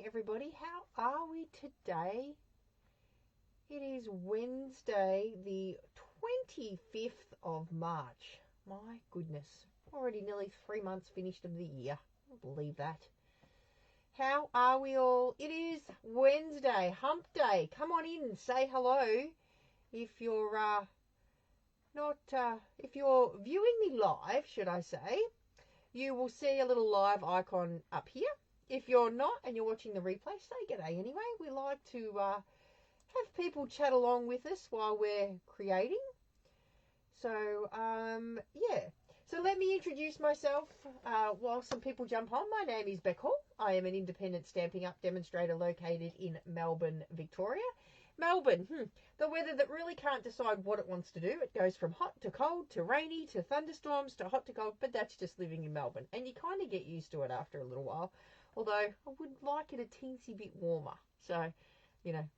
everybody. How are we today? It is Wednesday, the 25th of March. My goodness, already nearly 3 months finished of the year. I can't believe that. How are we all? It is Wednesday, hump day. Come on in and say hello. If you're if you're viewing me live, should I say, you will see a little live icon up here. If you're not and you're watching the replay, say g'day anyway. We like to have people chat along with us while we're creating. So, yeah. So let me introduce myself while some people jump on. My name is Beck Hall. I am an independent Stampin' Up! Demonstrator located in Melbourne, Victoria. Melbourne, the weather that really can't decide what it wants to do. It goes from hot to cold to rainy to thunderstorms to hot to cold, but that's just living in Melbourne. And you kind of get used to it after a little while, although I would like it a teensy bit warmer. So,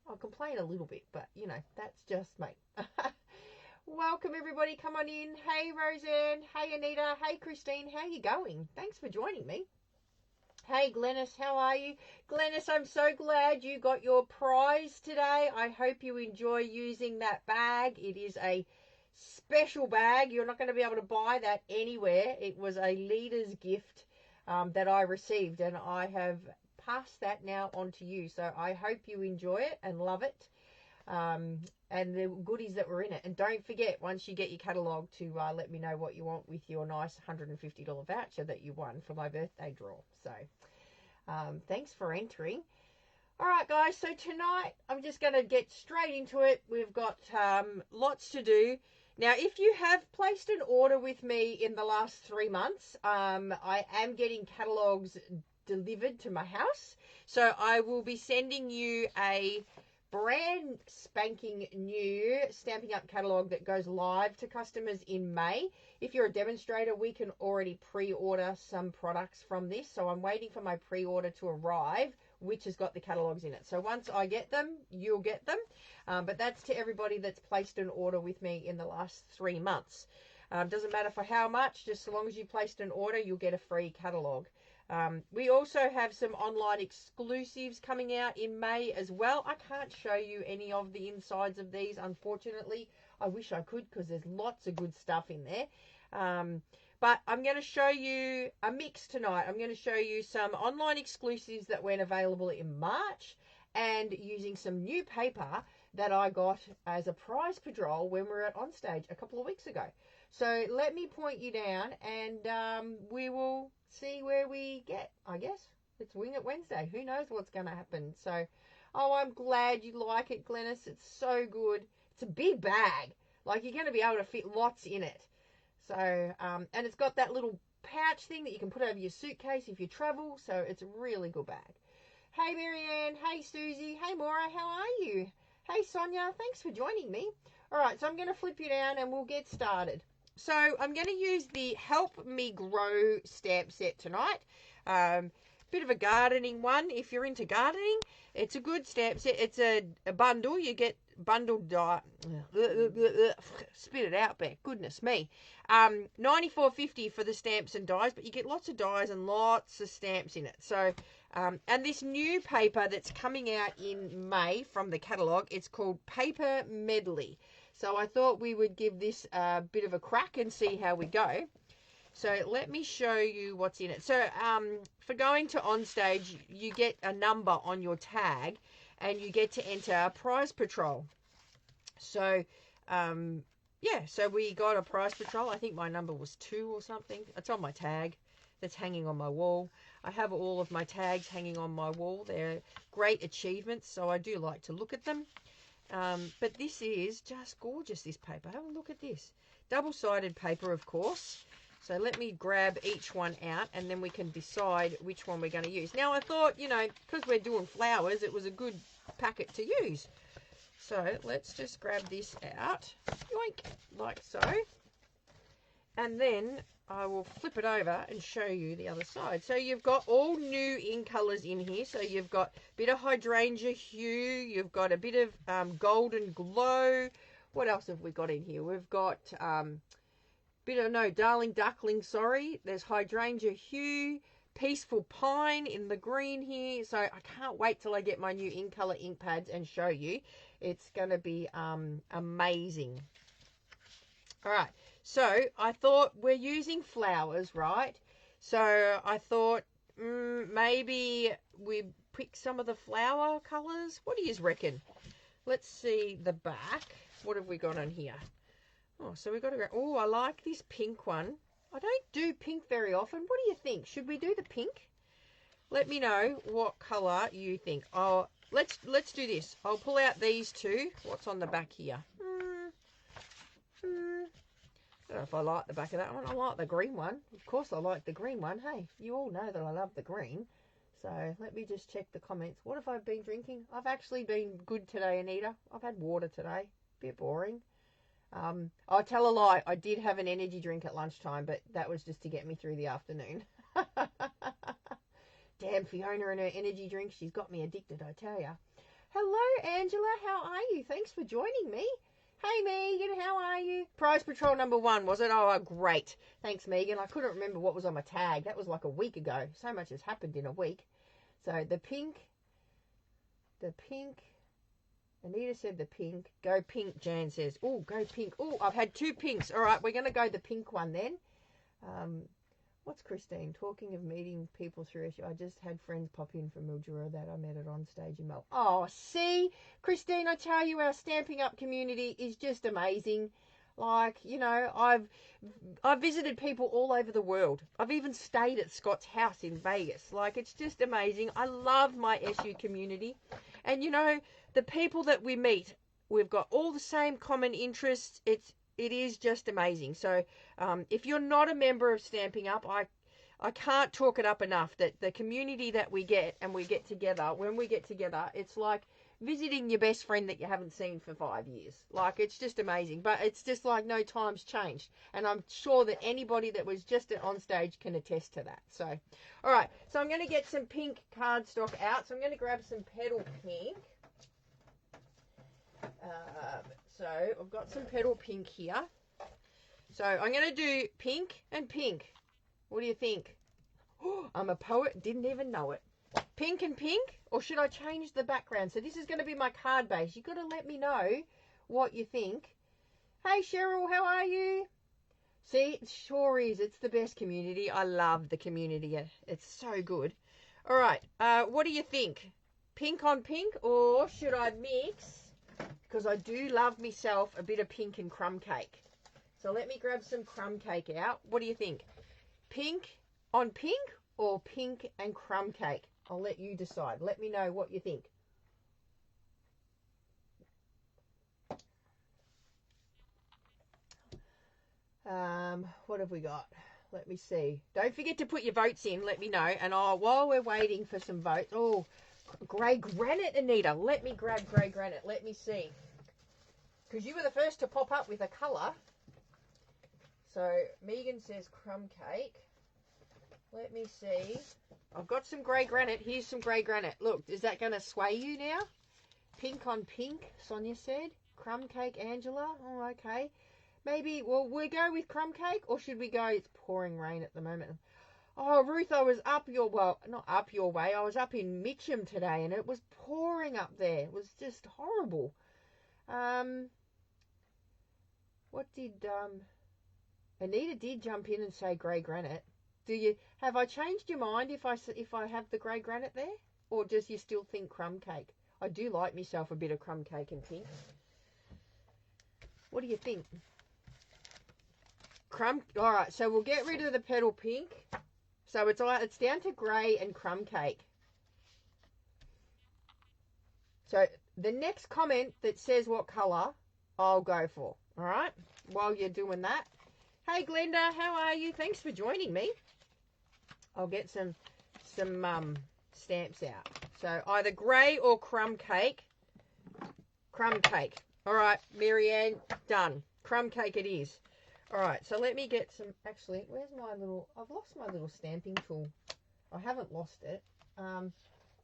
I'll complain a little bit, but, that's just me. Welcome, everybody. Come on in. Hey, Roseanne. Hey, Anita. Hey, Christine. How you going? Thanks for joining me. Hey, Glennis, how are you? Glennis, I'm so glad you got your prize today. I hope you enjoy using that bag. It is a special bag. You're not going to be able to buy that anywhere. It was a leader's gift that I received, and I have passed that now on to you. So I hope you enjoy it and love it, and the goodies that were in it. And don't forget, once you get your catalogue, to let me know what you want with your nice $150 voucher that you won for my birthday draw. So thanks for entering. All right, guys, so tonight I'm just going to get straight into it. We've got lots to do. Now, if you have placed an order with me in the last 3 months, I am getting catalogues delivered to my house. So I will be sending you a brand spanking new Stampin' Up! Catalogue that goes live to customers in May. If you're a demonstrator, we can already pre-order some products from this. So I'm waiting for my pre-order to arrive, which has got the catalogues in it. So once I get them, you'll get them. But that's to everybody that's placed an order with me in the last 3 months. Doesn't matter for how much, just so long as you placed an order, you'll get a free catalogue. We also have some online exclusives coming out in May as well. I can't show you any of the insides of these, unfortunately. I wish I could, because there's lots of good stuff in there. But I'm going to show you a mix tonight. I'm going to show you some online exclusives that went available in March, and using some new paper that I got as a prize patrol when we were at Onstage a couple of weeks ago. So let me point you down, and we will see where we get, I guess. It's Wing It Wednesday. Who knows what's going to happen? So, I'm glad you like it, Glennis. It's so good. It's a big bag. Like, you're going to be able to fit lots in it. So, and it's got that little pouch thing that you can put over your suitcase if you travel. So, it's a really good bag. Hey, Marianne. Hey, Susie. Hey, Maura. How are you? Hey, Sonia. Thanks for joining me. All right, so I'm going to flip you down and we'll get started. So I'm going to use the Help Me Grow stamp set tonight. Bit of a gardening one. If you're into gardening, it's a good stamp set. It's a bundle. You get bundled die. Spit it out, Beck. Goodness me. $94.50 for the stamps and dies, but you get lots of dies and lots of stamps in it. So, and this new paper that's coming out in May from the catalogue, it's called Paper Medley. So I thought we would give this a bit of a crack and see how we go. So let me show you what's in it. So for going to Onstage, you get a number on your tag, and you get to enter a prize patrol. So, yeah, so we got a prize patrol. I think my number was 2 or something. It's on my tag that's hanging on my wall. I have all of my tags hanging on my wall. They're great achievements, so I do like to look at them. But this is just gorgeous, this paper. Have a look at this. Double-sided paper, of course. So let me grab each one out, and then we can decide which one we're going to use. Now, I thought, because we're doing flowers, it was a good packet to use. So let's just grab this out. Yoink, like so. And then I will flip it over and show you the other side. So you've got all new in colours in here. So you've got a bit of hydrangea hue. You've got a bit of golden glow. What else have we got in here? We've got Darling Duckling, sorry. There's hydrangea hue, Peaceful Pine in the green here. So I can't wait till I get my new in-color ink pads and show you. It's going to be amazing. All right. So I thought we're using flowers, right? So I thought maybe we pick some of the flower colors. What do you reckon? Let's see the back. What have we got on here? Oh, so we've got to go. Oh, I like this pink one. I don't do pink very often. What do you think? Should we do the pink? Let me know what color you think. Oh, let's do this. I'll pull out these two. What's on the back here? I don't know if I like the back of that one. I like the green one. Of course I like the green one. Hey, you all know that I love the green. So let me just check the comments. What have I been drinking? I've actually been good today, Anita. I've had water today. Bit boring. I'll tell a lie. I did have an energy drink at lunchtime, but that was just to get me through the afternoon. Damn Fiona and her energy drink. She's got me addicted, I tell ya. Hello, Angela. How are you? Thanks for joining me. Hey, Megan. How are you? Prize Patrol number 1, was it? Oh, great. Thanks, Megan. I couldn't remember what was on my tag. That was like a week ago. So much has happened in a week. So the pink. Anita said the pink. Go pink, Jan says. Oh, go pink. Oh, I've had 2 pinks. All right, we're going to go the pink one then. What's Christine? Talking of meeting people through issue. I just had friends pop in from Mildura that I met at on stage in Melbourne. Oh, see? Christine, I tell you, our Stamping Up community is just amazing. Like, you know, I've visited people all over the world. I've even stayed at Scott's house in Vegas. Like, it's just amazing. I love my SU community. And, you know, the people that we meet, we've got all the same common interests. It is just amazing. So if you're not a member of Stamping Up, I can't talk it up enough that the community that we get and we get together, when we get together, it's like visiting your best friend that you haven't seen for 5 years. Like, it's just amazing. But it's just like no time's changed. And I'm sure that anybody that was just on stage can attest to that. So, all right. So I'm going to get some pink cardstock out. So I'm going to grab some Petal Pink. So I've got some Petal Pink here. So I'm going to do pink and pink. What do you think? Oh, I'm a poet, didn't even know it. Pink and pink, or should I change the background? So this is going to be my card base. You've got to let me know what you think. Hey Cheryl, how are you? See, it sure is. It's the best community. I love the community. It's so good. All right, what do you think? Pink on pink, or should I mix? Because I do love myself a bit of pink and crumb cake. So let me grab some crumb cake out. What do you think? Pink on pink or pink and crumb cake? I'll let you decide. Let me know what you think. What have we got? Let me see. Don't forget to put your votes in. Let me know. And while we're waiting for some votes, grey granite, Anita. Let me grab grey granite. Let me see. Because you were the first to pop up with a colour. So Megan says crumb cake. Let me see. I've got some grey granite. Here's some grey granite. Look, is that going to sway you now? Pink on pink, Sonia said. Crumb cake, Angela. Oh, okay. Maybe, well, we'll go with crumb cake, or should we go, it's pouring rain at the moment. Oh, Ruth, I was not up your way. I was up in Mitcham today, and it was pouring up there. It was just horrible. What did, Anita did jump in and say grey granite. Have I changed your mind if I have the grey granite there? Or does you still think crumb cake? I do like myself a bit of crumb cake and pink. What do you think? All right, so we'll get rid of the Petal Pink. So it's down to grey and crumb cake. So the next comment that says what colour, I'll go for. All right, while you're doing that. Hey Glenda, how are you? Thanks for joining me. I'll get some stamps out. So either grey or crumb cake. Crumb cake. All right, Marianne, done. Crumb cake it is. All right, so let me get some, actually, where's my little, I've lost my little stamping tool. I haven't lost it.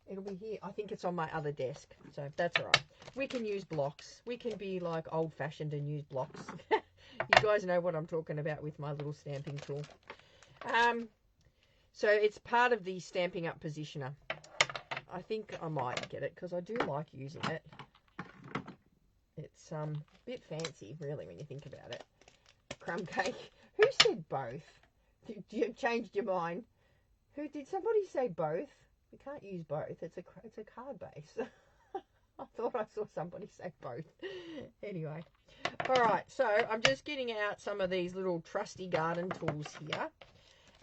It'll be here. I think it's on my other desk, so that's all right. We can use blocks. We can be like old-fashioned and use blocks. You guys know what I'm talking about with my little stamping tool. So it's part of the Stampin' Up! Positioner. I think I might get it because I do like using it. It's a bit fancy, really, when you think about it. Crumb cake. Who said both? You changed your mind. Who did? Somebody say both? We can't use both. It's a card base. I thought I saw somebody say both. Anyway. All right. So I'm just getting out some of these little trusty garden tools here.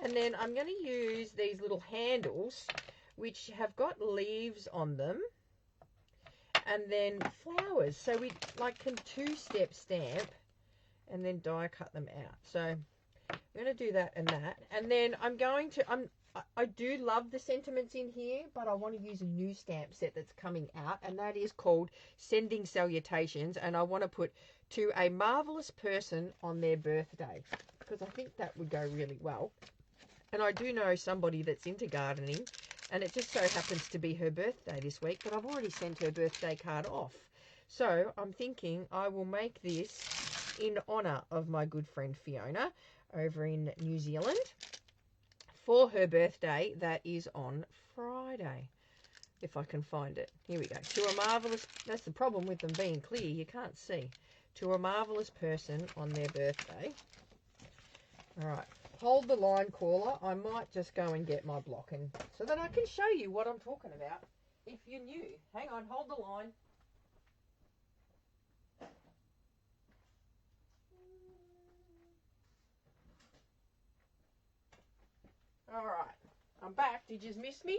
And then I'm going to use these little handles, which have got leaves on them. And then flowers. So we can two-step stamp and then die cut them out. So I'm going to do that and that. And then I do love the sentiments in here, but I want to use a new stamp set that's coming out, and that is called Sending Salutations. And I want to put to a marvelous person on their birthday, because I think that would go really well. And I do know somebody that's into gardening, and it just so happens to be her birthday this week, but I've already sent her birthday card off. So I'm thinking I will make this in honour of my good friend Fiona over in New Zealand for her birthday. That is on Friday, if I can find it. Here we go. To a marvellous... That's the problem with them being clear. You can't see. To a marvellous person on their birthday. All right. Hold the line, caller. I might just go and get my block and so that I can show you what I'm talking about if you're new. Hang on, hold the line. All right, I'm back. Did you miss me?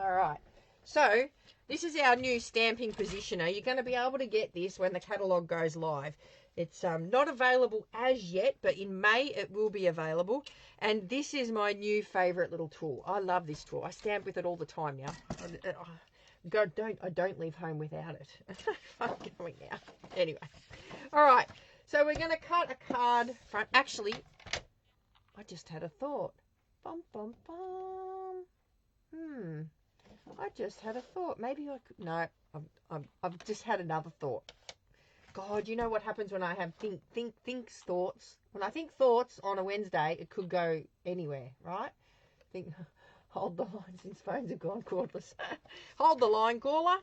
All right. So this is our new stamping positioner. You're going to be able to get this when the catalogue goes live. It's not available as yet, but in May it will be available. And this is my new favourite little tool. I love this tool. I stamp with it all the time now. I don't leave home without it. I'm going now. Anyway. All right. So we're going to cut a card front. Actually, I just had a thought. Bum, bum, bum. I just had a thought. Maybe I could... No, I've just had another thought. God, you know what happens when I have thoughts? When I think thoughts on a Wednesday, it could go anywhere, right? Hold the line since phones have gone cordless. Hold the line, caller.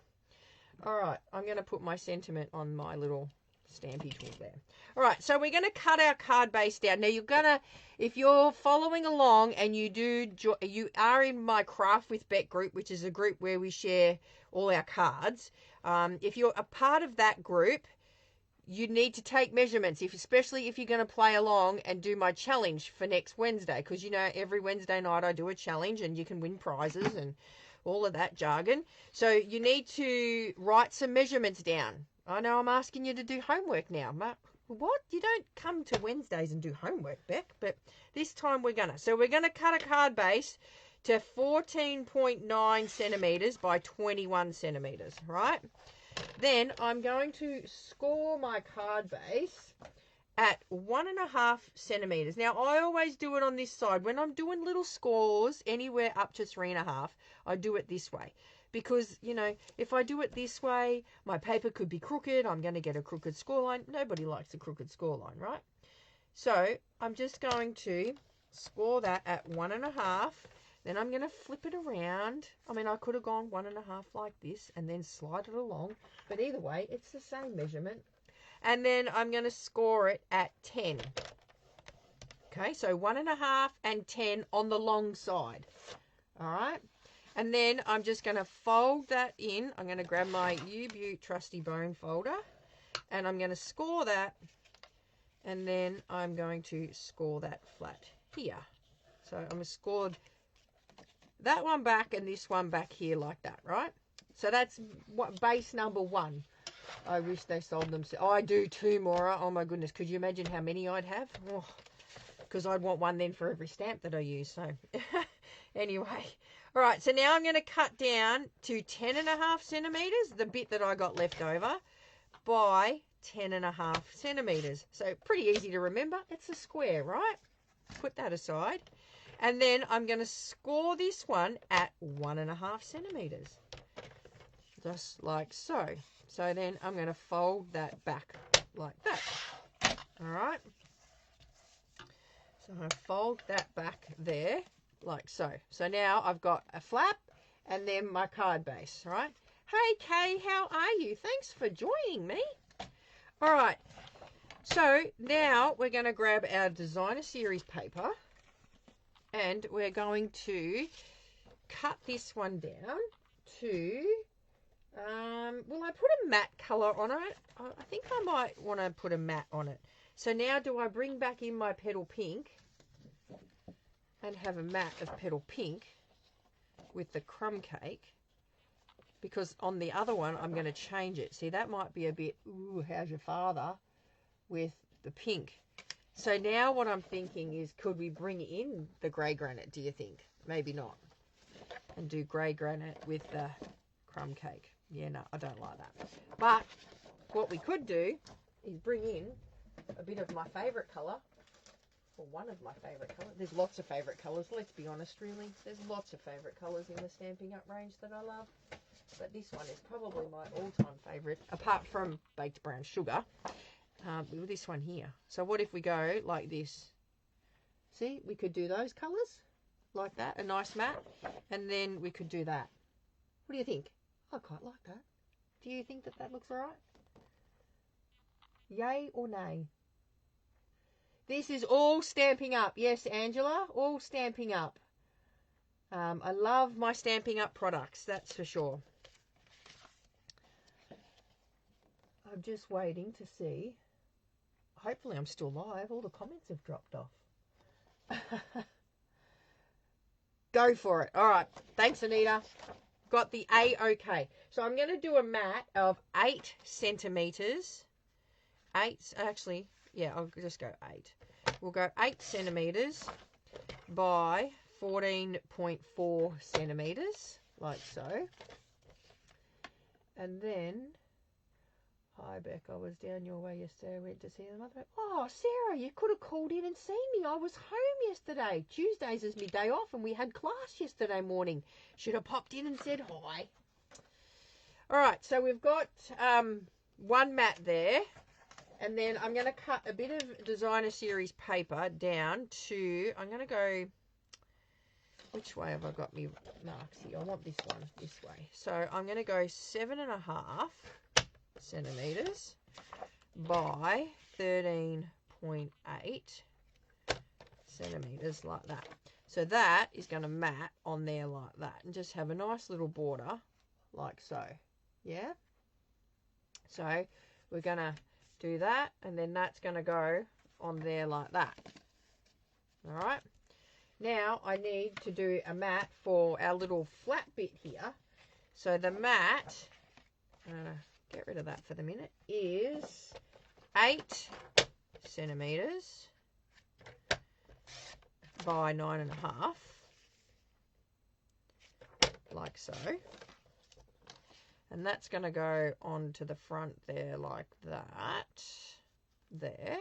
All right, I'm going to put my sentiment on my little stampy tool there. All right, so we're going to cut our card base down. Now, if you're following along and you are in my Craft with Bet group, which is a group where we share all our cards. If you're a part of that group, you need to take measurements, especially if you're going to play along and do my challenge for next Wednesday, because every Wednesday night I do a challenge and you can win prizes and all of that jargon. So you need to write some measurements down. I know I'm asking you to do homework now. What? You don't come to Wednesdays and do homework, Beck, but this time we're going to. So we're going to cut a card base to 14.9 centimetres by 21 centimetres, right? Then I'm going to score my card base at 1.5 centimetres. Now, I always do it on this side. When I'm doing little scores, anywhere up to 3.5, I do it this way. Because, if I do it this way, my paper could be crooked. I'm going to get a crooked scoreline. Nobody likes a crooked scoreline, right? So I'm just going to score that at 1.5. Then I'm going to flip it around. I mean, I could have gone 1.5 like this and then slide it along. But either way, it's the same measurement. And then I'm going to score it at 10. Okay, so 1.5 and 10 on the long side. All right. And then I'm just going to fold that in. I'm going to grab my U-Butte Trusty Bone folder. And I'm going to score that. And then I'm going to score that flat here. So I'm going to score that one back and this one back here like that, right? So that's what base number 1. I wish they sold them. Oh, I do too, Maura. Oh, my goodness. Could you imagine how many I'd have? Because I'd want one then for every stamp that I use. So anyway. All right. So now I'm going to cut down to 10.5 centimetres, the bit that I got left over, by 10.5 centimetres. So pretty easy to remember. It's a square, right? Put that aside. And then I'm going to score this one at 1.5 centimetres. Just like so. So then I'm going to fold that back like that. All right. So I'm going to fold that back there like so. So now I've got a flap and then my card base, right? Hey Kay, how are you? Thanks for joining me. All right, so now we're going to grab our designer series paper and we're going to cut this one down to, will I put a matte colour on it? I think I might want to put a matte on it. So now do I bring back in my petal pink and have a matte of petal pink with the crumb cake? Because on the other one, I'm going to change it. See, that might be a bit, ooh, how's your father, with the pink. So now what I'm thinking is, could we bring in the grey granite, do you think? Maybe not. And do grey granite with the crumb cake. Yeah, no, I don't like that. But what we could do is bring in a bit of my favourite colour, or one of my favourite colours. There's lots of favourite colours, let's be honest, really. There's lots of favourite colours in the Stampin' Up range that I love. But this one is probably my all-time favourite, apart from Baked Brown Sugar. With this one here. So what if we go like this? See, we could do those colours like that, a nice matte, and then we could do that. What do you think? I quite like that. Do you think that that looks all right? Yay or nay? This is all Stampin' Up. Yes, Angela, all Stampin' Up. I love my Stampin' Up products, that's for sure. I'm just waiting to see. Hopefully I'm still live. All the comments have dropped off. Go for it. All right. Thanks, Anita. Got the A-OK. So I'm going to do a mat of 8 centimetres. 8, actually, yeah, I'll just go 8. We'll go 8 centimetres by 14.4 centimetres, like so. And then... Hi, Beck. I was down your way yesterday. I went to see the mother. Oh, Sarah, you could have called in and seen me. I was home yesterday. Tuesdays is my day off, and we had class yesterday morning. Should have popped in and said hi. All right, so we've got one mat there, and then I'm going to cut a bit of designer series paper down to. I'm going to go. Which way have I got me marks here? I want this one this way. So I'm going to go 7.5 centimetres by 13.8 centimetres, like that. So that is going to mat on there like that and just have a nice little border like so. Yeah, so we're going to do that, and then that's going to go on there like that. All right, now I need to do a mat for our little flat bit here. So the mat, get rid of that for the minute, is 8 centimetres by 9.5, like so. And that's going to go onto the front there like that, there.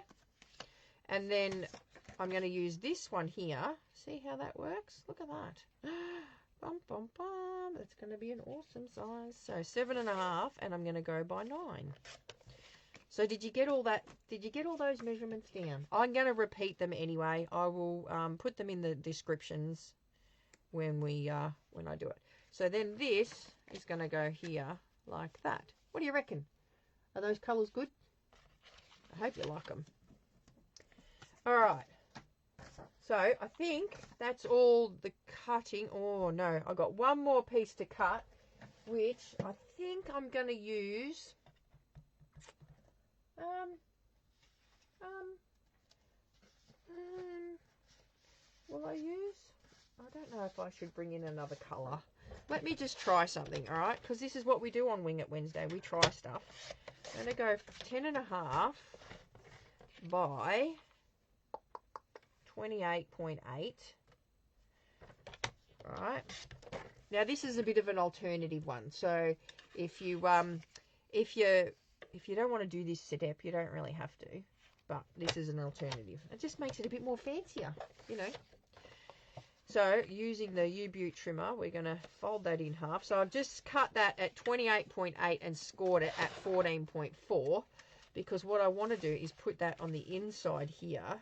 And then I'm going to use this one here. See how that works? Look at that. Bum, bum, bum. That's going to be an awesome size. So 7.5, and I'm going to go by 9. So did you get all that? Did you get all those measurements down? I'm going to repeat them anyway. I will put them in the descriptions when I do it. So then this is going to go here like that. What do you reckon? Are those colours good? I hope you like them. All right. So I think that's all the cutting. Oh no, I've got one more piece to cut, which I think I'm going to use. Will I use? I don't know if I should bring in another colour. Let me just try something, all right? Because this is what we do on Wing It Wednesday. We try stuff. I'm going to go 10.5 by 28.8. All right. Now this is a bit of an alternative one. So if you don't want to do this step, you don't really have to. But this is an alternative. It just makes it a bit more fancier, you know. So using the U-Butte trimmer, we're going to fold that in half. So I've just cut that at 28.8 and scored it at 14.4, because what I want to do is put that on the inside here,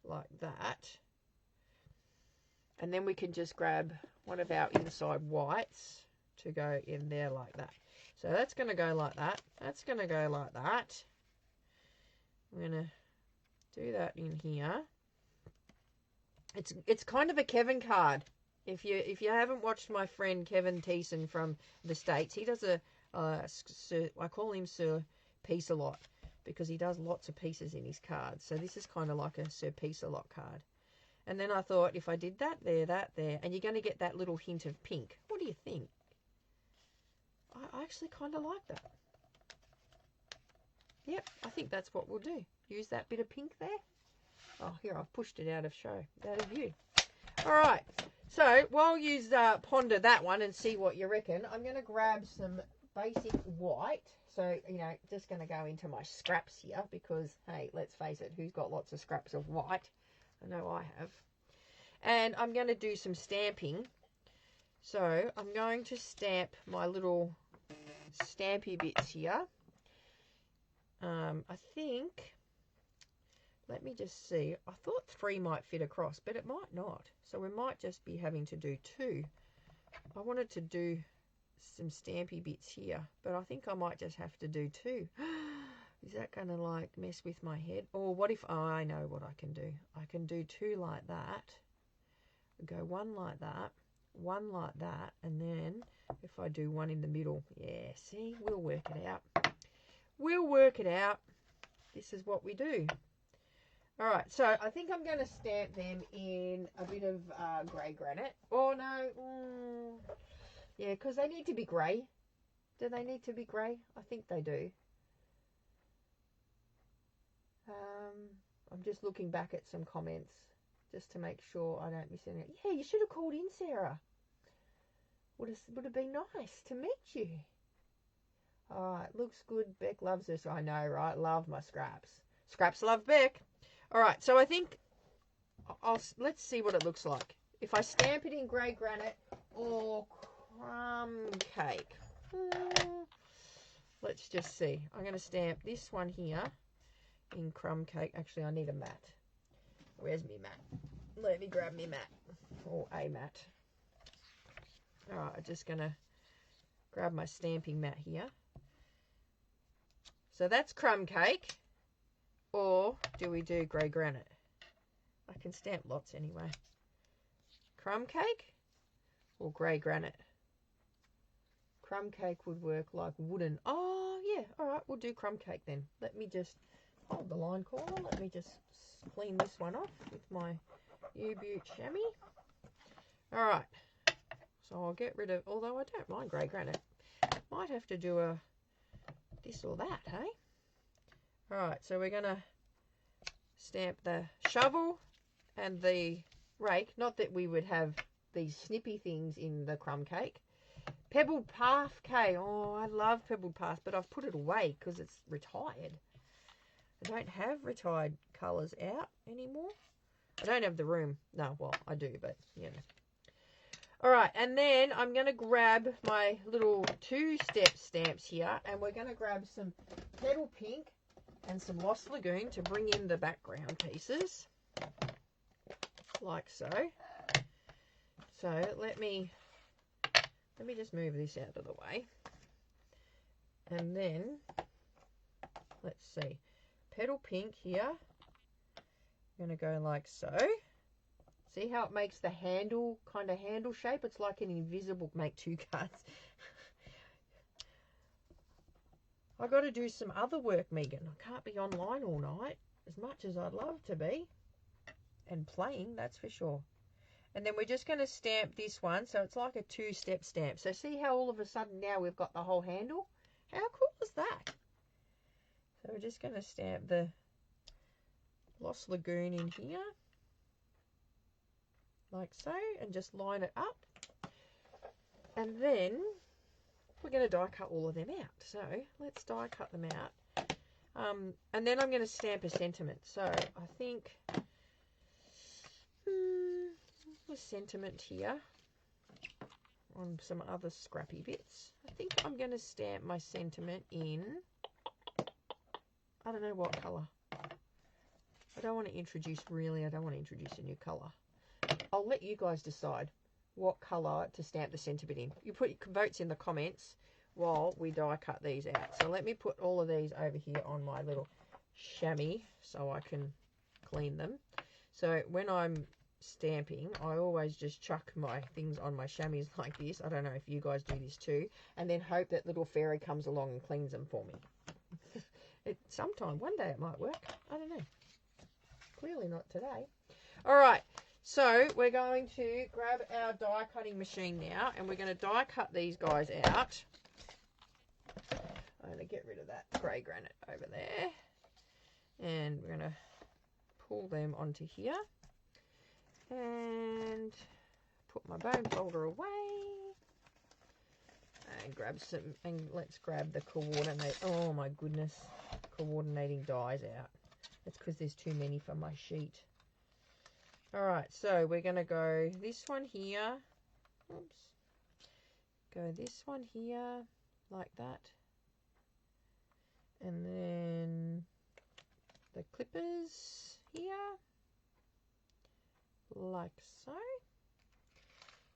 like that. And then we can just grab one of our inside whites to go in there like that. So that's going to go like that. That's going to go like that. I'm going to do that in here. It's kind of a Kevin card. If you haven't watched my friend Kevin Thiessen from the States, he does I call him Sir Piece a Lot because he does lots of pieces in his cards. So this is kind of like a Sir Piece a Lot card. And then I thought if I did that there, and you're going to get that little hint of pink. What do you think? I actually kind of like that. Yep, I think that's what we'll do. Use that bit of pink there. Oh, here, I've pushed it out of view. All right, so while you ponder that one and see what you reckon, I'm going to grab some basic white. So, just going to go into my scraps here because, hey, let's face it, who's got lots of scraps of white? I know I have. And I'm going to do some stamping. So I'm going to stamp my little stampy bits here. I think, let me just see. I thought 3 might fit across, but it might not. So we might just be having to do 2. I wanted to do some stampy bits here, but I think I might just have to do 2. Is that going to like mess with my head? Or what if, I know what I can do. I can do 2 like that. Go 1 like that. 1 like that. And then if I do 1 in the middle. Yeah, see, we'll work it out. We'll work it out. This is what we do. All right, so I think I'm going to stamp them in a bit of grey granite. Oh, no. Yeah, because they need to be grey. Do they need to be grey? I think they do. I'm just looking back at some comments just to make sure I don't miss anything. Yeah, you should have called in, Sarah. Would have been nice to meet you. All right, looks good. Beck loves this. I know, right? Love my scraps. Scraps love Beck. All right, so I think let's see what it looks like. If I stamp it in grey granite or crumb cake. Let's just see. I'm going to stamp this one here in crumb cake. Actually, I need a mat. Where's me mat? Let me grab me mat. Or a mat. All right, I'm just going to grab my stamping mat here. So that's crumb cake. Or do we do grey granite? I can stamp lots anyway. Crumb cake or grey granite? Crumb cake would work like wooden. Oh, yeah. All right, we'll do crumb cake then. Let me just hold the line corner. Let me just clean this one off with my U-Butte chamois. All right. So I'll get rid of, although I don't mind grey granite. Might have to do a this or that, hey? All right, so we're going to stamp the shovel and the rake. Not that we would have these snippy things in the crumb cake. Pebbled Path cake. Oh, I love Pebbled Path, but I've put it away because it's retired. I don't have retired colours out anymore. I don't have the room. No, well, I do, but, All right, and then I'm going to grab my little 2-step stamps here, and we're going to grab some Petal Pink and some Lost Lagoon to bring in the background pieces, like so. So let me just move this out of the way. And then, let's see, Petal Pink here. I'm going to go like so. See how it makes the handle, kind of handle shape? It's like an invisible, make 2 cards. I got to do some other work, Megan. I can't be online all night as much as I'd love to be. And playing, that's for sure. And then we're just going to stamp this one. So it's like a 2-step stamp. So see how all of a sudden now we've got the whole handle? How cool is that? So we're just going to stamp the Lost Lagoon in here. Like so. And just line it up. And then we're going to die cut all of them out. So let's die cut them out. And then I'm going to stamp a sentiment. So I think a sentiment here on some other scrappy bits. I think I'm going to stamp my sentiment in, I don't know what colour. I don't want to introduce a new colour. I'll let you guys decide what colour to stamp the centre bit in. You put your votes in the comments while we die cut these out. So let me put all of these over here on my little chamois so I can clean them. So when I'm stamping, I always just chuck my things on my chamois like this. I don't know if you guys do this too, and then hope that little fairy comes along and cleans them for me. Sometime, one day it might work. I don't know. Clearly not today. All right, so we're going to grab our die cutting machine now, and we're going to die cut these guys out. I'm going to get rid of that grey granite over there, and we're going to pull them onto here and put my bone folder away and grab some, and let's grab the oh my goodness, coordinating dies out. It's because there's too many for my sheet. All right, so we're going to go this one here. Oops. Go this one here like that. And then the clippers here like so.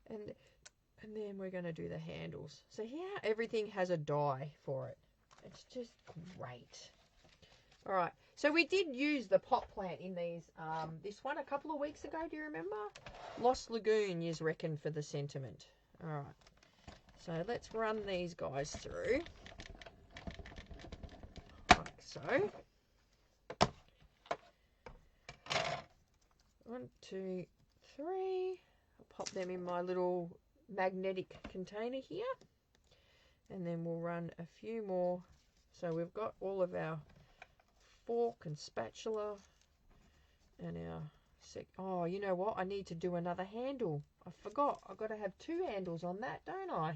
And then we're going to do the handles. So here everything has a die for it. It's just great. All right, so we did use the pot plant in these, this one a couple of weeks ago, do you remember? Lost Lagoon, you reckon, for the sentiment. All right, so let's run these guys through, like so. 1, 2, 3. I'll pop them in my little magnetic container here, and then we'll run a few more. So we've got all of our fork and spatula and our oh, you know what, I need to do another handle. I forgot. I've got to have 2 handles on that, don't I?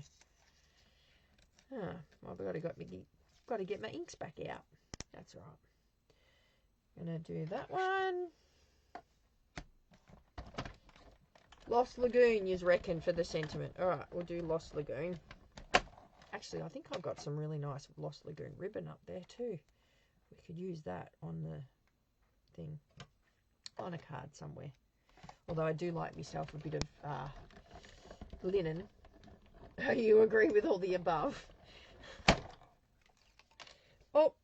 I've got to get my inks back out. That's right. Gonna do that one. Lost Lagoon, you reckon, for the sentiment. All right, we'll do Lost Lagoon. Actually, I think I've got some really nice Lost Lagoon ribbon up there too. We could use that on the thing, on a card somewhere. Although I do like myself a bit of linen. You agree with all the above? Oh,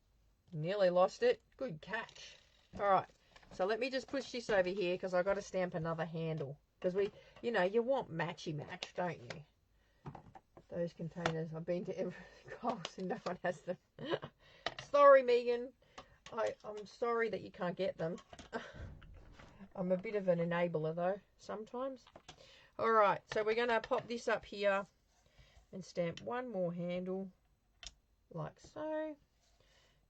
nearly lost it. Good catch. All right, so let me just push this over here because I've got to stamp another handle. Because you know, you want matchy match, don't you? Those containers, I've been to every Coles and no one has them. Sorry, Megan. I'm sorry that you can't get them. I'm a bit of an enabler, though, sometimes. All right, so we're going to pop this up here and stamp one more handle, like so.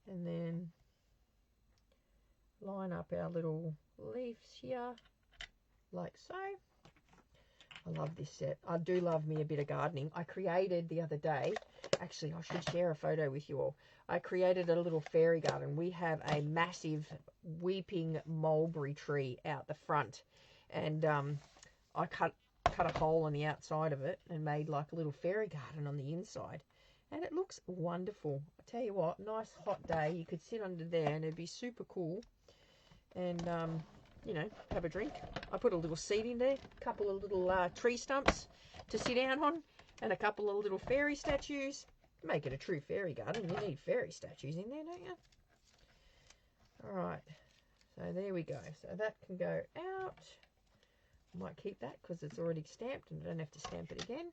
And then line up our little leaves here, like so. I love this set. I do love me a bit of gardening. I created the other day, actually I should share a photo with you all. I created a little fairy garden. We have a massive weeping mulberry tree out the front, and I cut a hole on the outside of it and made like a little fairy garden on the inside, and it looks wonderful. I tell you what, nice hot day, you could sit under there and it'd be super cool, and you know, have a drink. I put a little seat in there, a couple of little tree stumps to sit down on, and a couple of little fairy statues. Make it a true fairy garden. You need fairy statues in there, don't you? Alright, so there we go. So that can go out. I might keep that because it's already stamped and I don't have to stamp it again.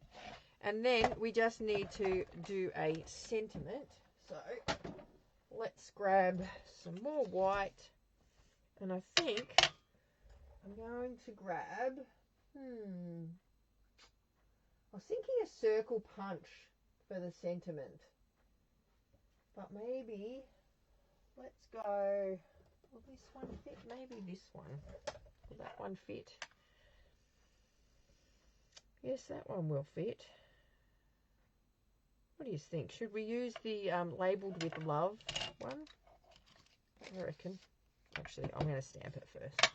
And then we just need to do a sentiment. So let's grab some more white. And I think I'm going to grab, I was thinking a circle punch for the sentiment. But maybe, let's go, will this one fit? Maybe this one. Will that one fit? Yes, that one will fit. What do you think? Should we use the labelled with love one? I reckon. Actually, I'm going to stamp it first.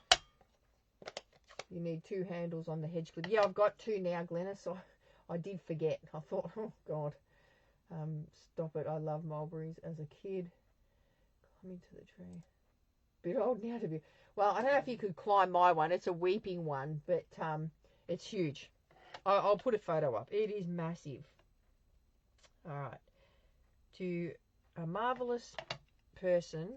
You need 2 handles on the hedge clip. Yeah, I've got 2 now, Glennis. I did forget. I thought, oh, God. Stop it. I love mulberries as a kid. Climbing to the tree. bit old now to be... Well, I don't know if you could climb my one. It's a weeping one, but it's huge. I'll put a photo up. It is massive. All right. To a marvellous person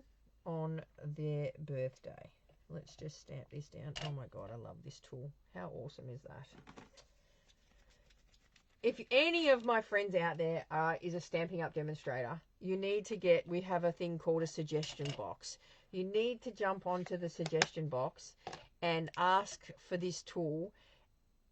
on their birthday. Let's just stamp this down. Oh my God, I love this tool. How awesome is that? If any of my friends out there is a Stampin' Up demonstrator, you need to get, we have a thing called a suggestion box. You need to jump onto the suggestion box and ask for this tool,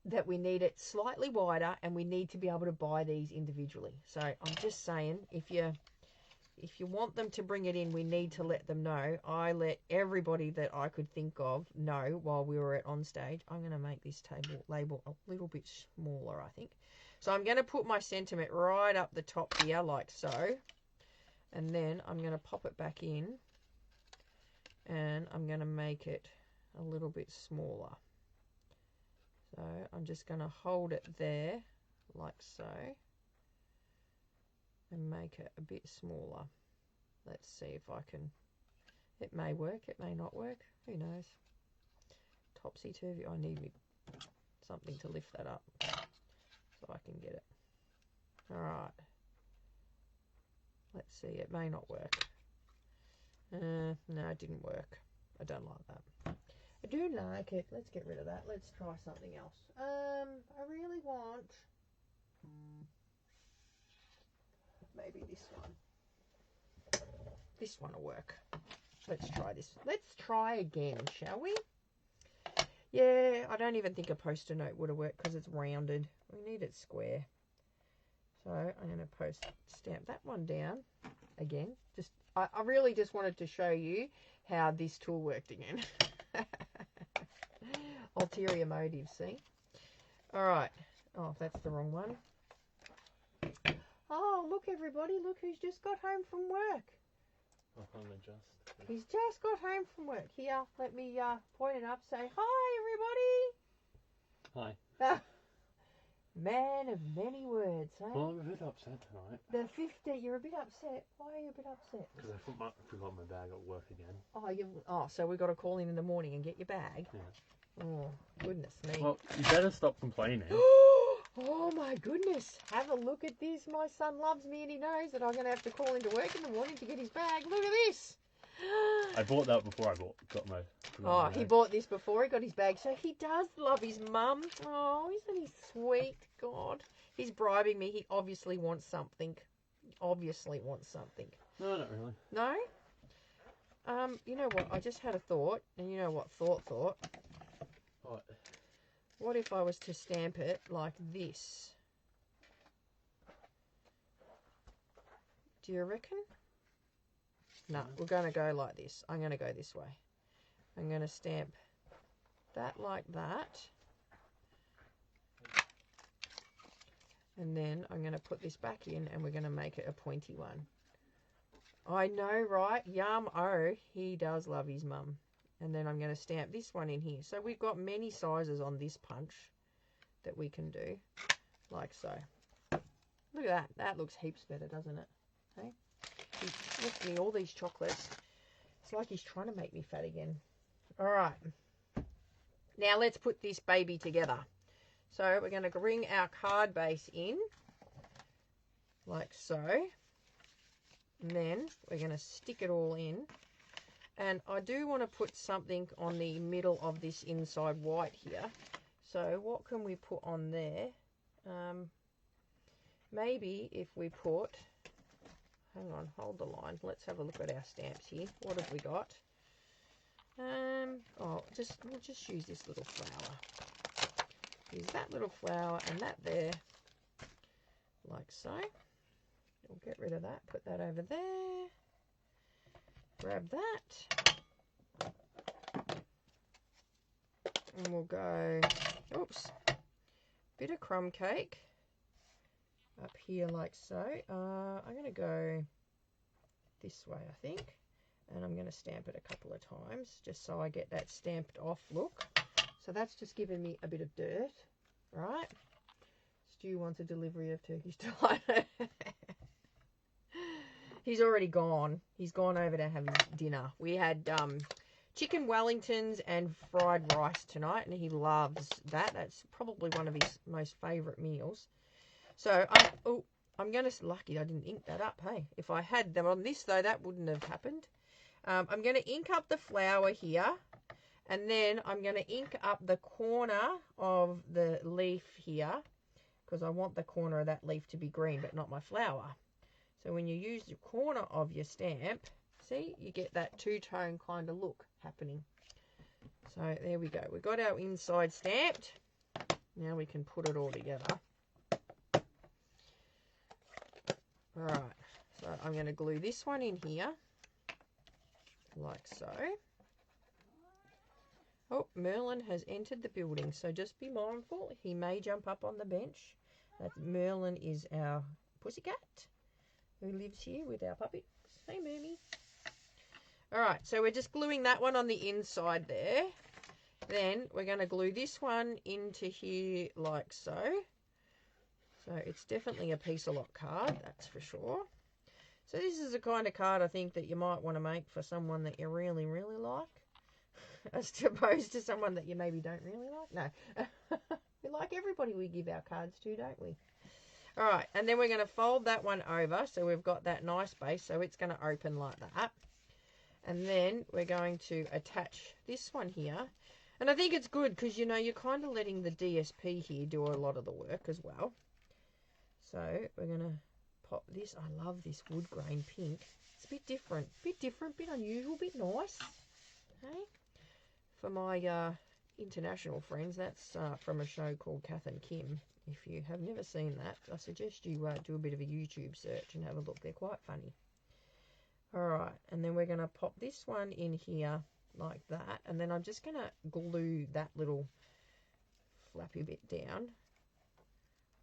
that we need it slightly wider and we need to be able to buy these individually. So I'm just saying, if you want them to bring it in, we need to let them know. I let everybody that I could think of know while we were on stage. I'm going to make this label a little bit smaller, I think. So I'm going to put my sentiment right up the top here, like so. And then I'm going to pop it back in. And I'm going to make it a little bit smaller. So I'm just going to hold it there, like so. And make it a bit smaller. Let's see if I can... It may work, it may not work. Who knows? Topsy-turvy. I need something to lift that up so I can get it. Alright. Let's see. It may not work. No, it didn't work. I don't like that. I do like it. Let's get rid of that. Let's try something else. I really want... maybe this one. This one will work. Let's try this. Let's try again, shall we? Yeah, I don't even think a post-it note would have worked because it's rounded. We need it square. So I'm going to stamp that one down again. I really just wanted to show you how this tool worked again. Ulterior motives, see? All right. Oh, that's the wrong one. Oh, look, everybody. Look who's just got home from work. He's just got home from work. Here, let me point it up. Say, hi, everybody. Hi. Man of many words, eh? Well, I'm a bit upset tonight. The 50, you're a bit upset. Why are you a bit upset? Because I forgot my bag at work again. So we've got to call in the morning and get your bag? Yeah. Oh, goodness me. Well, you better stop complaining. Oh my goodness. Have a look at this. My son loves me and he knows that I'm going to have to call into work in the morning to get his bag. Look at this. I bought that before I got my bag. He bought this before he got his bag. So he does love his mum. Oh, isn't he sweet? God. He's bribing me. He obviously wants something. No, not really. No? You know what? I just had a thought. And you know what thought? What? What if I was to stamp it like this? Do you reckon? No, we're going to go like this. I'm going to go this way. I'm going to stamp that like that. And then I'm going to put this back in and we're going to make it a pointy one. I know, right? Yum, oh, he does love his mum. And then I'm going to stamp this one in here. So we've got many sizes on this punch that we can do, like so. Look at that. That looks heaps better, doesn't it? Hey? He's lifting me all these chocolates. It's like he's trying to make me fat again. All right. Now let's put this baby together. So we're going to bring our card base in, like so. And then we're going to stick it all in. And I do want to put something on the middle of this inside white here. So what can we put on there? Maybe if we put... Hang on, hold the line. Let's have a look at our stamps here. What have we got? We'll just use this little flower. Use that little flower and that there, like so. We'll get rid of that. Put that over there. Grab that. And we'll go, oops, bit of crumb cake up here like so. I'm going to go this way, I think. And I'm going to stamp it a couple of times just so I get that stamped off look. So that's just giving me a bit of dirt, right? Stu wants a delivery of Turkish delight. He's already gone. He's gone over to have his dinner. We had chicken Wellingtons and fried rice tonight, and he loves that. That's probably one of his most favourite meals. So, I'm going to... Lucky I didn't ink that up, hey. If I had them on this, though, that wouldn't have happened. I'm going to ink up the flour here, and then I'm going to ink up the corner of the leaf here, because I want the corner of that leaf to be green, but not my flour. So when you use the corner of your stamp, see, you get that two-tone kind of look happening. So there we go. We've got our inside stamped. Now we can put it all together. All right, so I'm going to glue this one in here, like so. Oh, Merlin has entered the building, so just be mindful. He may jump up on the bench. Merlin is our pussycat who lives here with our puppy. Hey, Mermy. All right, so we're just gluing that one on the inside there. Then we're going to glue this one into here like so. So it's definitely a piece a lot card, that's for sure. So this is the kind of card I think that you might want to make for someone that you really, really like, as opposed to someone that you maybe don't really like. No, we like everybody we give our cards to, don't we? All right, and then we're going to fold that one over so we've got that nice base, so it's going to open like that. And then we're going to attach this one here. And I think it's good because, you know, you're kind of letting the DSP here do a lot of the work as well. So we're going to pop this. I love this wood grain pink. It's a bit different, bit unusual, bit nice. Okay. For my international friends, that's from a show called Kath and Kim. If you have never seen that, I suggest you do a bit of a YouTube search and have a look. They're quite funny. All right, and then we're going to pop this one in here like that. And then I'm just going to glue that little flappy bit down.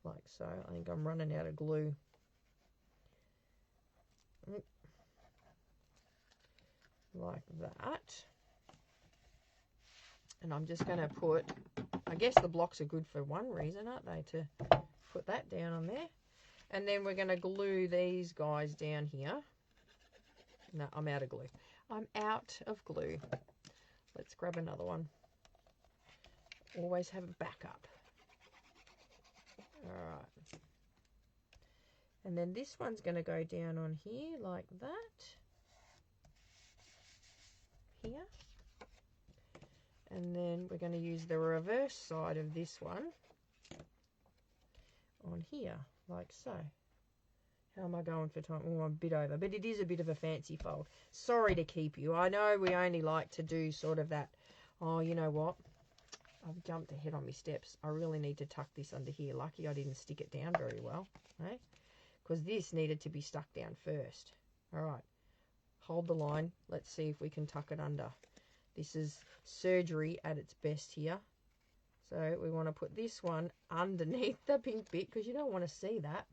Like so. I think I'm running out of glue. Like that. And I'm just going to put, I guess the blocks are good for one reason, aren't they? To put that down on there. And then we're going to glue these guys down here. No, I'm out of glue. I'm out of glue. Let's grab another one. Always have a backup. Alright. And then this one's going to go down on here like that. Here. And then we're going to use the reverse side of this one on here, like so. How am I going for time? Oh, I'm a bit over, but it is a bit of a fancy fold. Sorry to keep you. I know we only like to do sort of that. Oh, you know what? I've jumped ahead on my steps. I really need to tuck this under here. Lucky I didn't stick it down very well, right? Because this needed to be stuck down first. All right. Hold the line. Let's see if we can tuck it under. This is surgery at its best here. So we want to put this one underneath the pink bit because you don't want to see that.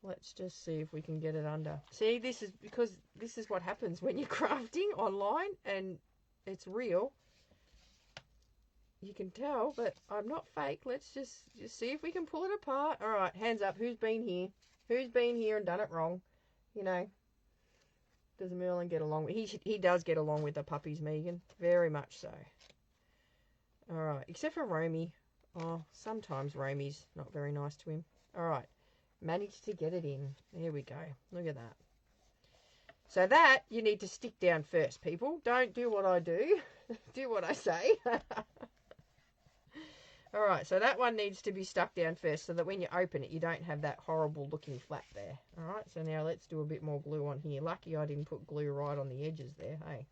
Let's just see if we can get it under. See, this is because this is what happens when you're crafting online and it's real. You can tell, but I'm not fake. Let's just see if we can pull it apart. All right, hands up. Who's been here? Who's been here and done it wrong? You know, does Merlin get along with... He does get along with the puppies, Megan. Very much so. All right, except for Romy. Oh, sometimes Romy's not very nice to him. All right, managed to get it in. There we go. Look at that. So that you need to stick down first, people. Don't do what I do. Do what I say. All right, so that one needs to be stuck down first so that when you open it, you don't have that horrible looking flap there. All right, so now let's do a bit more glue on here. Lucky I didn't put glue right on the edges there, hey.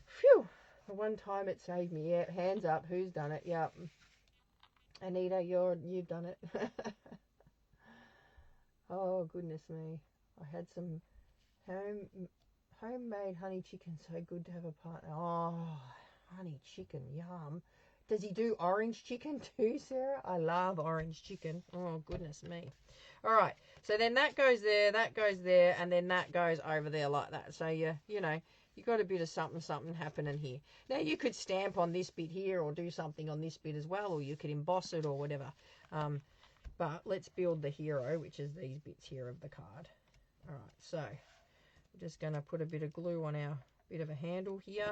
Phew, the one time it saved me. Yeah, hands up, who's done it? Yep. Anita, you've done it. Oh, goodness me. I had some homemade honey chicken, so good to have a partner. Oh, honey chicken, yum. Does he do orange chicken too, Sarah? I love orange chicken. Oh, goodness me. All right, so then that goes there, and then that goes over there like that. So, you know, you got a bit of something happening here. Now, you could stamp on this bit here or do something on this bit as well, or you could emboss it or whatever. But let's build the hero, which is these bits here of the card. All right, so we're just going to put a bit of glue on our bit of a handle here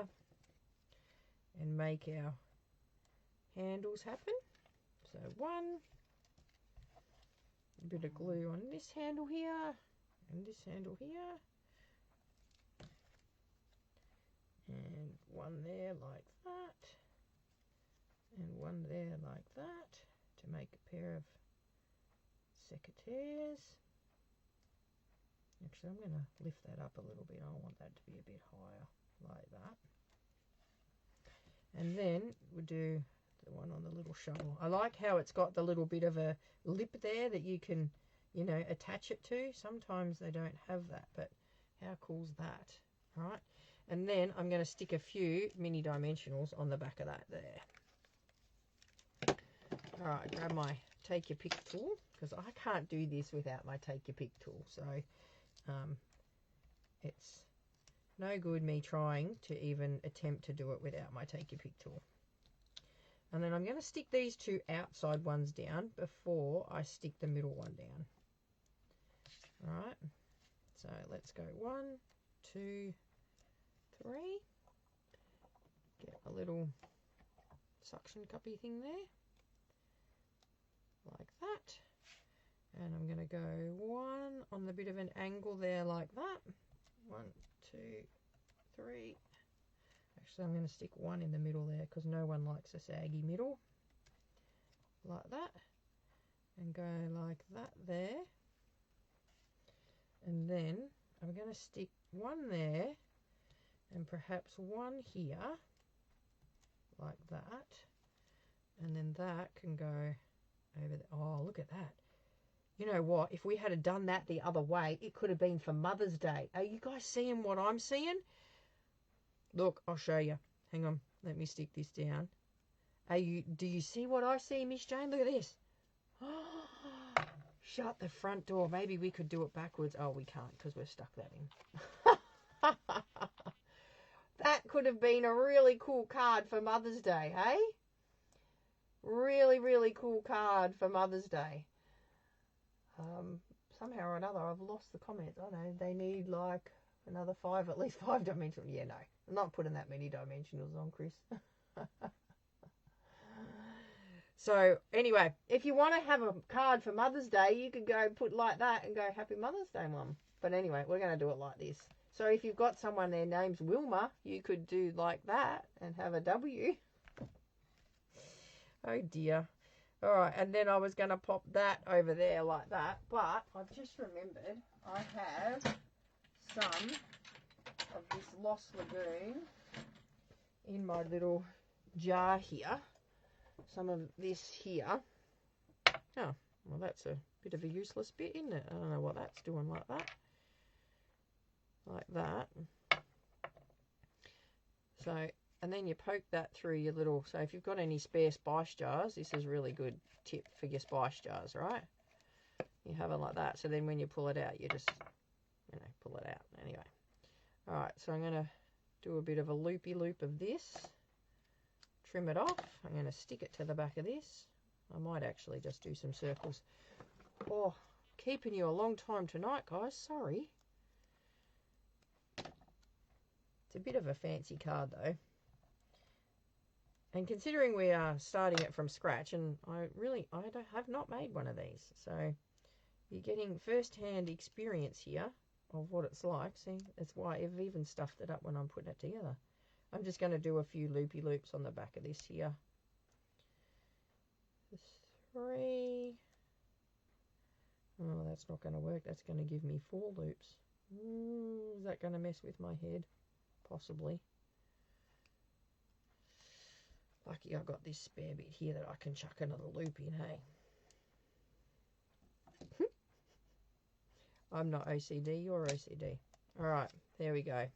and make our handles happen. So one, a bit of glue on this handle here and this handle here, and one there like that, and one there like that to make a pair of secateurs. Actually, I'm going to lift that up a little bit. I want that to be a bit higher, like that. And then we'll do the one on the little shovel. I like how it's got the little bit of a lip there that you can, you know, attach it to. Sometimes they don't have that, but how cool is that, right? And then I'm going to stick a few mini dimensionals on the back of that there. All right, grab my take your pick tool, because I can't do this without my take your pick tool. So it's no good me trying to even attempt to do it without my take your pick tool. And then I'm going to stick these two outside ones down before I stick the middle one down. All right, so let's go 1, 2, 3. Get a little suction cuppy thing there, like that. And I'm going to go one on the bit of an angle there like that. 1, 2, 3. Actually, I'm going to stick one in the middle there because no one likes a saggy middle. Like that. And go like that there. And then I'm going to stick one there and perhaps one here like that. And then that can go over there. Oh, look at that. You know what? If we had done that the other way, it could have been for Mother's Day. Are you guys seeing what I'm seeing? Look, I'll show you. Hang on. Let me stick this down. Do you see what I see, Miss Jane? Look at this. Shut the front door. Maybe we could do it backwards. Oh, we can't because we've stuck that in. That could have been a really cool card for Mother's Day, hey? Really, really cool card for Mother's Day. Somehow or another, I've lost the comments. I know they need like another 5, at least 5 dimensional. Yeah, no, I'm not putting that many dimensionals on, Chris. So anyway, if you want to have a card for Mother's Day, you could go put like that and go Happy Mother's Day, Mum. But anyway, we're going to do it like this. So if you've got someone, their name's Wilma, you could do like that and have a W. Oh dear. All right, and then I was going to pop that over there like that, but I've just remembered I have some of this Lost Lagoon in my little jar here. Some of this here. Oh, well, that's a bit of a useless bit, isn't it? I don't know what that's doing like that. Like that. So, and then you poke that through your little, so if you've got any spare spice jars, this is a really good tip for your spice jars, right? You have it like that, so then when you pull it out, you just, you know, pull it out. Anyway. All right, so I'm going to do a bit of a loopy loop of this. Trim it off. I'm going to stick it to the back of this. I might actually just do some circles. Oh, keeping you a long time tonight, guys. Sorry. It's a bit of a fancy card, though. And considering we are starting it from scratch, and I have not made one of these, so you're getting first-hand experience here of what it's like. See, that's why I've even stuffed it up when I'm putting it together. I'm just going to do a few loopy loops on the back of this here. 3. Oh, that's not going to work. That's going to give me 4 loops. Is that going to mess with my head? Possibly. Lucky I've got this spare bit here that I can chuck another loop in, hey? I'm not OCD, you're OCD. Alright, there we go.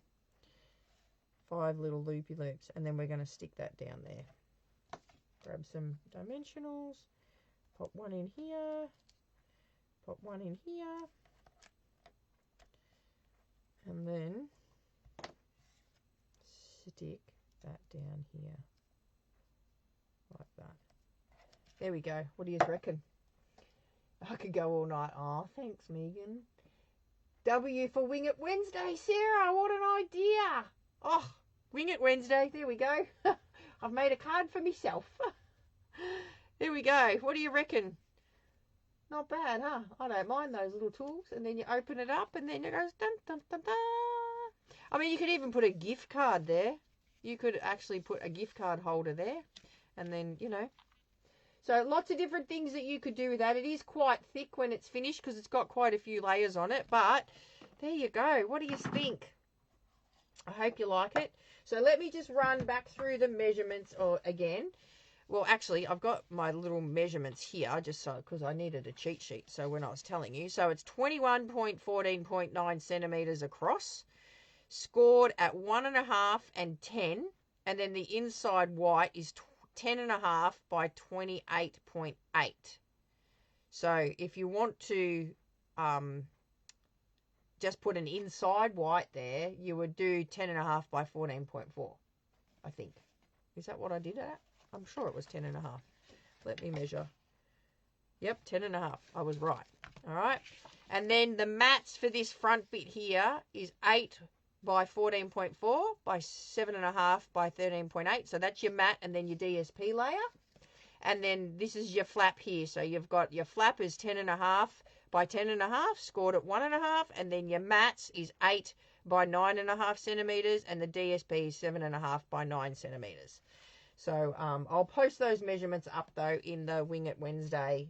5 little loopy loops, and then we're going to stick that down there. Grab some dimensionals, pop one in here, pop one in here, and then stick that down here. Like that. There we go. What do you reckon? I could go all night. Oh, thanks, Megan. W for Wing It Wednesday, Sarah. What an idea. Oh, Wing It Wednesday. There we go. I've made a card for myself. There we go. What do you reckon? Not bad, huh? I don't mind those little tools. And then you open it up and then it goes dun dun dun dun. I mean, you could even put a gift card there. You could actually put a gift card holder there. And then, you know. So lots of different things that you could do with that. It is quite thick when it's finished because it's got quite a few layers on it. But there you go. What do you think? I hope you like it. So let me just run back through the measurements again. Well, actually, I've got my little measurements here just so because I needed a cheat sheet. So when I was telling you, so it's 21.14.9 centimeters across, scored at 1.5 and 10, and then the inside white is 10.5 by 28.8. So if you want to just put an inside white there, you would do 10.5 by 14.4, I think. Is that what I did at? I'm sure it was 10.5. Let me measure. Yep, 10.5. I was right. All right. And then the mats for this front bit here is 8 by 14.4 by 7.5 by 13.8. So that's your mat and then your DSP layer. And then this is your flap here. So you've got your flap is 10.5 by 10.5, scored at 1.5. And then your mats is 8 by 9.5 centimeters. And the DSP is 7.5 by 9 centimeters. So I'll post those measurements up, though, in the Wing It Wednesday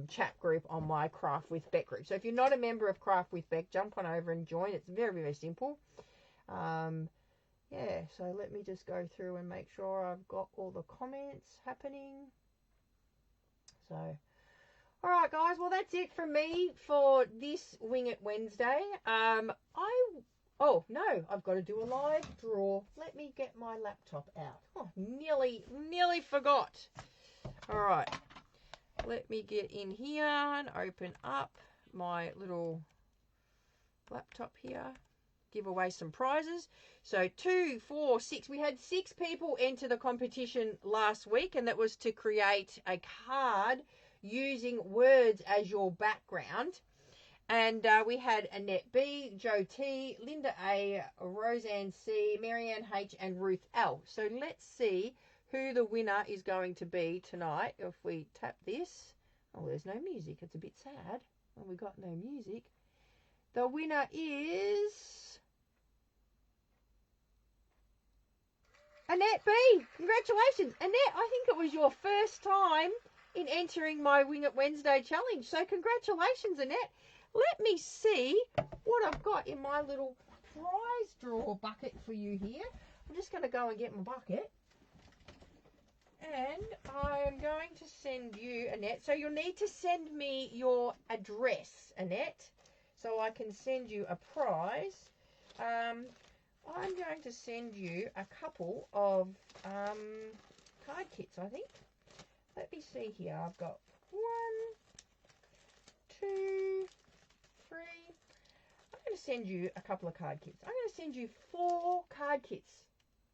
chat group on my Craft with Beck group. So if you're not a member of Craft with Beck, jump on over and join. It's very, very simple. Yeah, so let me just go through and make sure I've got all the comments happening. So, all right, guys. Well, that's it from me for this Wing It Wednesday. Oh, no, I've got to do a live draw. Let me get my laptop out. Oh, nearly forgot. All right. Let me get in here and open up my little laptop here. Give away some prizes. So 2, 4, 6. We had 6 people enter the competition last week, and that was to create a card using words as your background. And we had Annette B, Joe T, Linda A, Roseanne C, Marianne H, and Ruth L. So let's see who the winner is going to be tonight. If we tap this. Oh, there's no music. It's a bit sad. Well, we got no music. The winner is Annette B. Congratulations. Annette, I think it was your first time in entering my Wing It Wednesday challenge. So congratulations, Annette. Let me see what I've got in my little prize draw bucket for you here. I'm just going to go and get my bucket. And I'm going to send you, Annette. So you'll need to send me your address, Annette, so I can send you a prize. I'm going to send you a couple of card kits, I think. Let me see here. I've got 1, 2, 3. I'm going to send you a couple of card kits. I'm going to send you 4 card kits,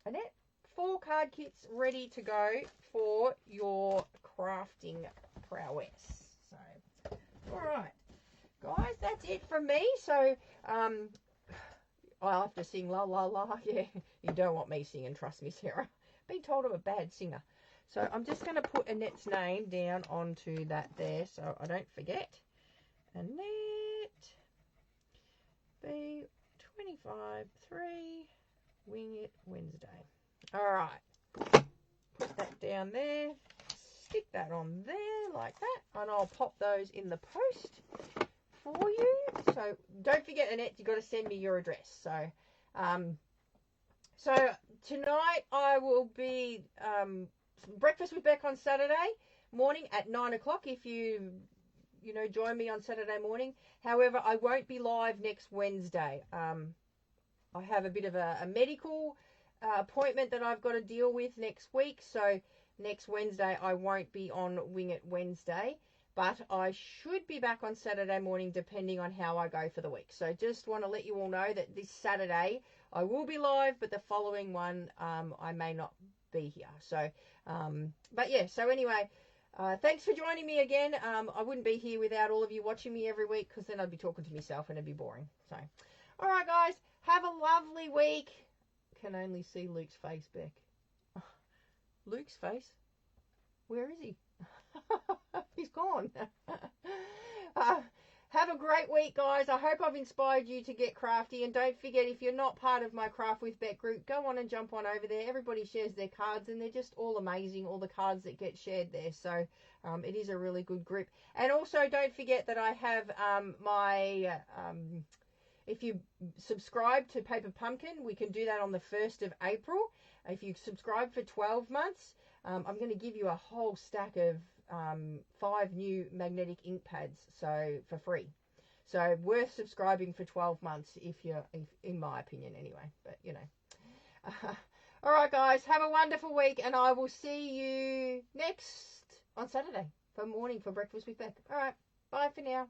Annette. 4 card kits ready to go for your crafting prowess. So, all right, guys, that's it from me. So, I'll have to sing la la la. Yeah, you don't want me singing, trust me, Sarah. Been told I'm a bad singer. So I'm just going to put Annette's name down onto that there so I don't forget. Annette B 25/3 Wing It Wednesday. All right, put that down there, stick that on there like that, and I'll pop those in the post for you. So don't forget, Annette, you've got to send me your address. So so tonight I will be Breakfast with Beck on Saturday morning at 9 o'clock if you join me on Saturday morning. However, I won't be live next Wednesday. I have a bit of a medical appointment that I've got to deal with next week. So next Wednesday I won't be on Wing It Wednesday. But I should be back on Saturday morning depending on how I go for the week. So just want to let you all know that this Saturday I will be live, but the following one I may not be here. So, but yeah, so anyway, thanks for joining me again. I wouldn't be here without all of you watching me every week because then I'd be talking to myself and it'd be boring. So, all right, guys, have a lovely week. can only see Luke's face, Beck. Luke's face? Where is he? He's gone. Have a great week, guys. I hope I've inspired you to get crafty. And don't forget, if you're not part of my Craft with Beck group, go on and jump on over there. Everybody shares their cards, and they're just all amazing, all the cards that get shared there. So it is a really good group. And also, don't forget that I have if you subscribe to Paper Pumpkin, we can do that on the 1st of April. If you subscribe for 12 months, I'm going to give you a whole stack of 5 new magnetic ink pads, so for free. So worth subscribing for 12 months if in my opinion anyway, but you know. All right, guys, have a wonderful week, and I will see you on Saturday for Breakfast with Beck. All right, bye for now.